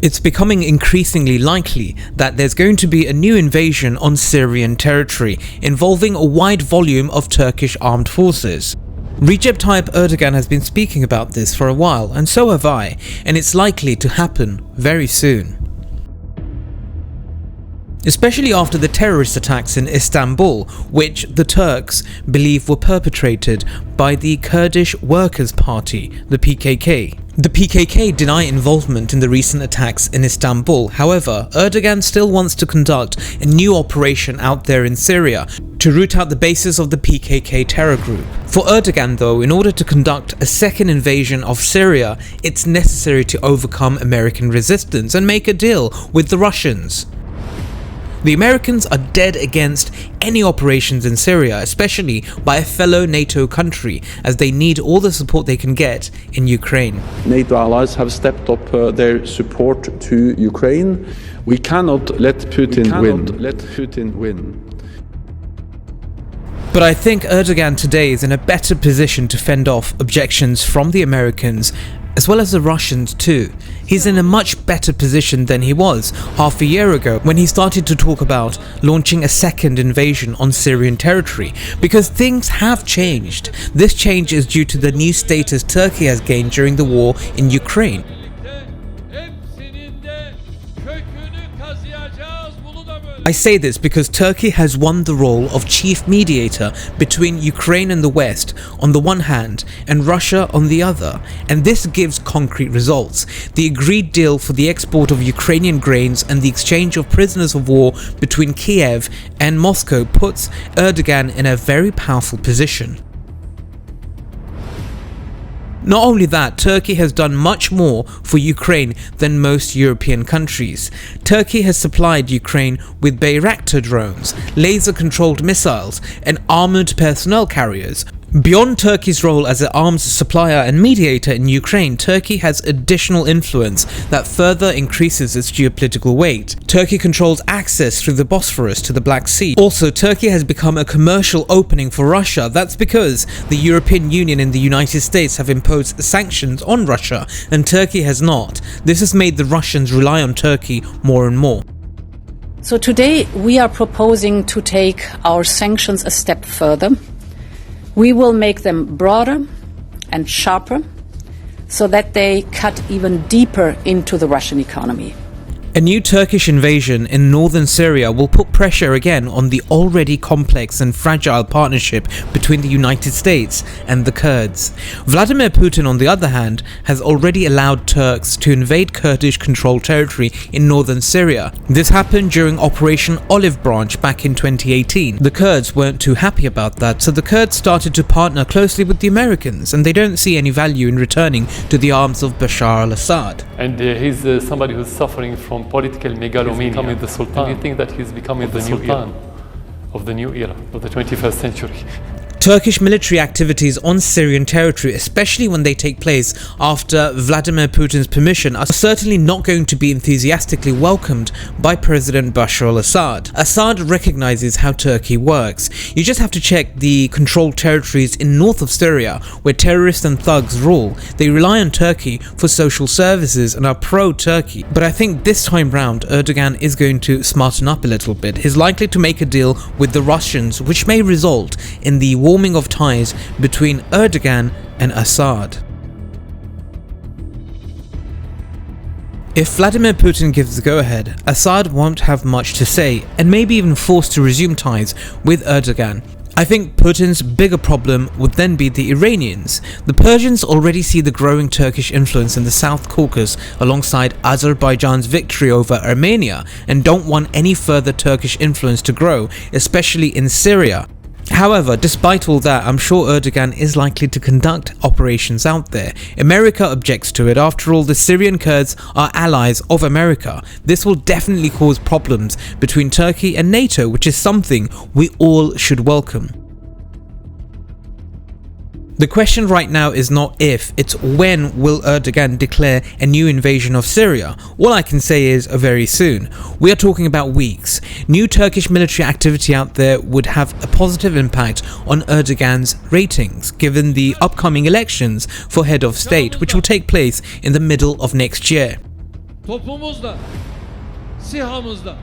It's becoming increasingly likely that there's going to be a new invasion on Syrian territory involving a wide volume of Turkish armed forces. Recep Tayyip Erdogan has been speaking about this for a while, and so have I, and it's likely to happen very soon. Especially after the terrorist attacks in Istanbul, which the Turks believe were perpetrated by the Kurdish Workers' Party, the PKK. The PKK deny involvement in the recent attacks in Istanbul. However, Erdogan still wants to conduct a new operation out there in Syria to root out the bases of the PKK terror group. For Erdogan though, in order to conduct a second invasion of Syria, it's necessary to overcome American resistance and make a deal with the Russians. The Americans are dead against any operations in Syria, especially by a fellow NATO country, as they need all the support they can get in Ukraine. NATO allies have stepped up their support to Ukraine. We cannot let Putin win. But I think Erdogan today is in a better position to fend off objections from the Americans as well as the Russians too. He's in a much better position than he was half a year ago when he started to talk about launching a second invasion on Syrian territory, because things have changed. This change is due to the new status Turkey has gained during the war in Ukraine. I say this because Turkey has won the role of chief mediator between Ukraine and the West on the one hand and Russia on the other, and this gives concrete results. The agreed deal for the export of Ukrainian grains and the exchange of prisoners of war between Kiev and Moscow puts Erdogan in a very powerful position. Not only that, Turkey has done much more for Ukraine than most European countries. Turkey has supplied Ukraine with Bayraktar drones, laser-controlled missiles, and armoured personnel carriers. Beyond Turkey's role as an arms supplier and mediator in Ukraine, Turkey has additional influence that further increases its geopolitical weight. Turkey controls access through the Bosphorus to the Black Sea. Also, Turkey has become a commercial opening for Russia. That's because the European Union and the United States have imposed sanctions on Russia, and Turkey has not. This has made the Russians rely on Turkey more and more. So today we are proposing to take our sanctions a step further. We will make them broader and sharper so that they cut even deeper into the Russian economy. A new Turkish invasion in northern Syria will put pressure again on the already complex and fragile partnership between the United States and the Kurds. Vladimir Putin, on the other hand, has already allowed Turks to invade Kurdish-controlled territory in northern Syria. This happened during Operation Olive Branch back in 2018. The Kurds weren't too happy about that, so the Kurds started to partner closely with the Americans, and they don't see any value in returning to the arms of Bashar al-Assad. And he's somebody who's suffering from political megalomania. He's becoming the Sultan. Do you think that he's becoming the Sultan of the new era, of the 21st century? Turkish military activities on Syrian territory, especially when they take place after Vladimir Putin's permission, are certainly not going to be enthusiastically welcomed by President Bashar al-Assad. Assad recognizes how Turkey works. You just have to check the controlled territories in north of Syria, where terrorists and thugs rule. They rely on Turkey for social services and are pro-Turkey. But I think this time round, Erdogan is going to smarten up a little bit. He's likely to make a deal with the Russians, which may result in the warming of ties between Erdogan and Assad. If Vladimir Putin gives the go-ahead, Assad won't have much to say and may be even forced to resume ties with Erdogan. I think Putin's bigger problem would then be the Iranians. The Persians already see the growing Turkish influence in the South Caucasus alongside Azerbaijan's victory over Armenia and don't want any further Turkish influence to grow, especially in Syria. However, despite all that, I'm sure Erdogan is likely to conduct operations out there. America objects to it. After all, the Syrian Kurds are allies of America. This will definitely cause problems between Turkey and NATO, which is something we all should welcome. The question right now is not if, it's when will Erdogan declare a new invasion of Syria. All I can say is very soon. We are talking about weeks. New Turkish military activity out there would have a positive impact on Erdogan's ratings, given the upcoming elections for head of state, which will take place in the middle of next year. Topumuzla, SİHA'mızla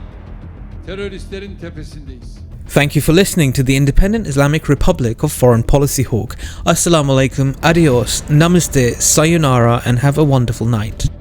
teröristlerin tepesindeyiz. Thank you for listening to the Independent Islamic Republic of Foreign Policy Hawk. Assalamu alaikum, adios, namaste, sayonara, and have a wonderful night.